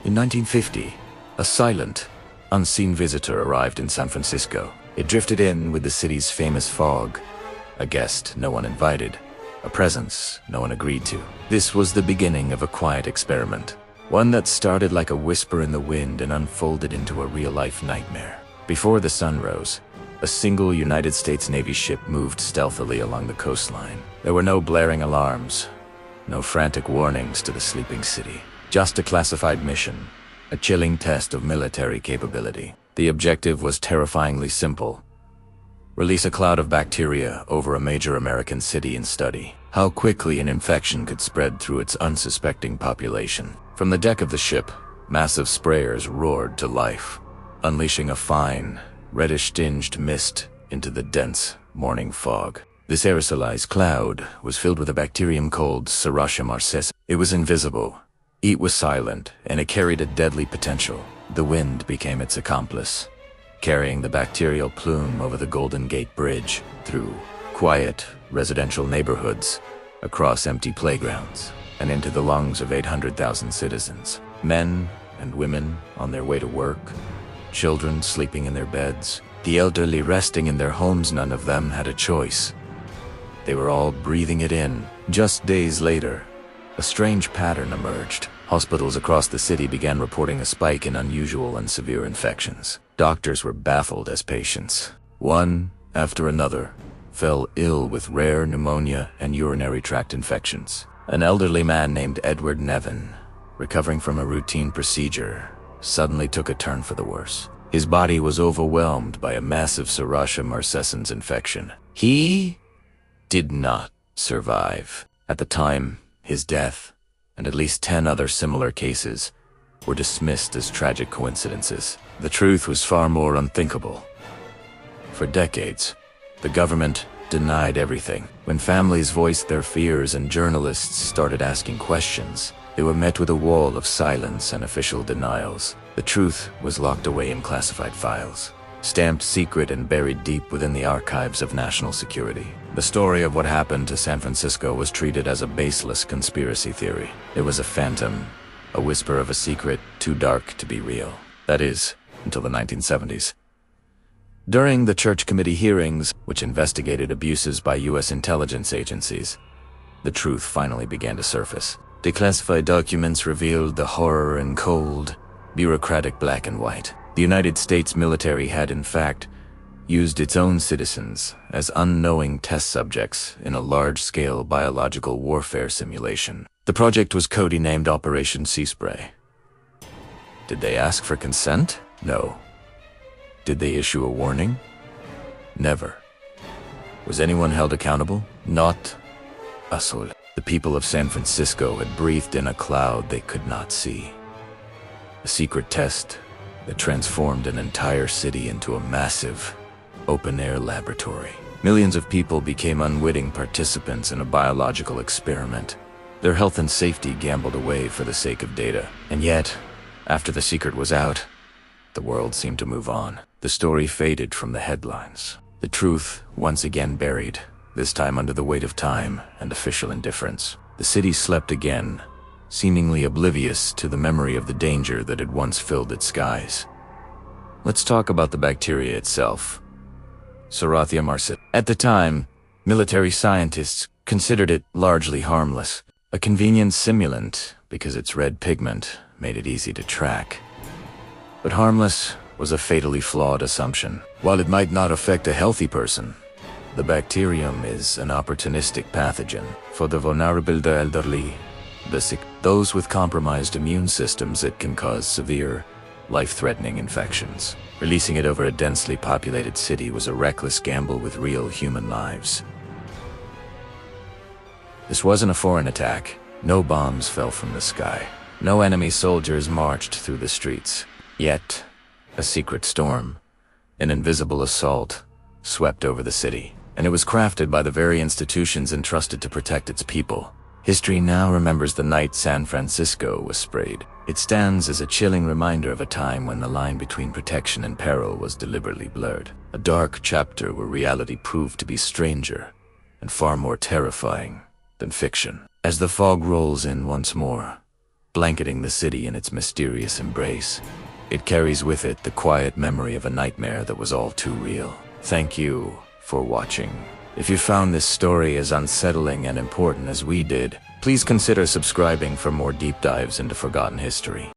In 1950, a silent, unseen visitor arrived in San Francisco. It drifted in with the city's famous fog. A guest no one invited, a presence no one agreed to. This was the beginning of a quiet experiment, one that started like a whisper in the wind and unfolded into a real-life nightmare. Before the sun rose, a single United States Navy ship moved stealthily along the coastline. There were no blaring alarms, no frantic warnings to the sleeping city. Just a classified mission, a chilling test of military capability. The objective was terrifyingly simple: release a cloud of bacteria over a major American city and study how quickly an infection could spread through its unsuspecting population. From the deck of the ship, massive sprayers roared to life, unleashing a fine, reddish-tinged mist into the dense morning fog. This aerosolized cloud was filled with a bacterium called Serratia marcescens. It was invisible, it was silent, and it carried a deadly potential. The wind became its accomplice, carrying the bacterial plume over the Golden Gate Bridge, through quiet residential neighborhoods, across empty playgrounds, and into the lungs of 800,000 citizens. Men and women on their way to work, children sleeping in their beds, the elderly resting in their homes. None of them had a choice. They were all breathing it in. Just days later, a strange pattern emerged. Hospitals across the city began reporting a spike in unusual and severe infections. Doctors were baffled as patients, one after another, fell ill with rare pneumonia and urinary tract infections. An elderly man named Edward Nevin, recovering from a routine procedure, suddenly took a turn for the worse. His body was overwhelmed by a massive Serratia marcescens infection. He did not survive. At the time, his death, and at least 10 other similar cases, were dismissed as tragic coincidences. The truth was far more unthinkable. For decades, the government denied everything. When families voiced their fears and journalists started asking questions, they were met with a wall of silence and official denials. The truth was locked away in classified files, stamped secret and buried deep within the archives of national security. The story of what happened to San Francisco was treated as a baseless conspiracy theory. It was a phantom, a whisper of a secret too dark to be real. That is, until the 1970s. During the Church Committee hearings, which investigated abuses by U.S. intelligence agencies, the truth finally began to surface. Declassified documents revealed the horror in cold, bureaucratic black and white. The United States military had, in fact, used its own citizens as unknowing test subjects in a large-scale biological warfare simulation. The project was codenamed Operation Sea Spray. Did they ask for consent? No. Did they issue a warning? Never. Was anyone held accountable? Not a soul. The people of San Francisco had breathed in a cloud they could not see. A secret test that transformed an entire city into a massive, open-air laboratory. Millions of people became unwitting participants in a biological experiment. Their health and safety gambled away for the sake of data. And yet, after the secret was out, the world seemed to move on. The story faded from the headlines. The truth once again buried, this time under the weight of time and official indifference. The city slept again, seemingly oblivious to the memory of the danger that had once filled its skies. Let's talk about the bacteria itself. Serratia marcescens. At the time, military scientists considered it largely harmless, a convenient simulant because its red pigment made it easy to track. But harmless was a fatally flawed assumption. While it might not affect a healthy person, the bacterium is an opportunistic pathogen for the vulnerable, the elderly, the sick, those with compromised immune systems. It can cause severe, life-threatening infections. Releasing it over a densely populated city was a reckless gamble with real human lives. This wasn't a foreign attack. No bombs fell from the sky. No enemy soldiers marched through the streets. Yet, a secret storm, an invisible assault, swept over the city, and it was crafted by the very institutions entrusted to protect its people. History now remembers the night San Francisco was sprayed. It stands as a chilling reminder of a time when the line between protection and peril was deliberately blurred. A dark chapter where reality proved to be stranger and far more terrifying than fiction. As the fog rolls in once more, blanketing the city in its mysterious embrace. It carries with it the quiet memory of a nightmare that was all too real. Thank you for watching. If you found this story as unsettling and important as we did, please consider subscribing for more deep dives into forgotten history.